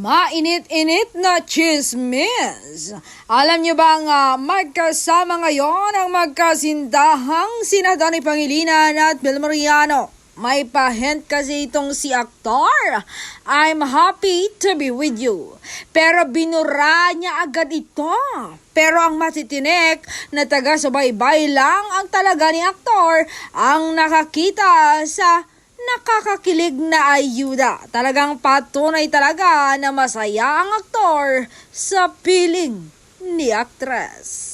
Mainit-init na chismis. Alam niyo bang magkasama ngayon ang magkasindahang sina Danny Pangilinan at Bill Mariano? May pa-hint kasi itong si aktor. I'm happy to be with you. Pero binura niya agad ito. Pero ang matitinik na taga-subaybay lang ang talaga ni aktor ang nakakita sa nakakakilig na ayuda. Talagang patunay talaga na masaya ang aktor sa piling ni aktres.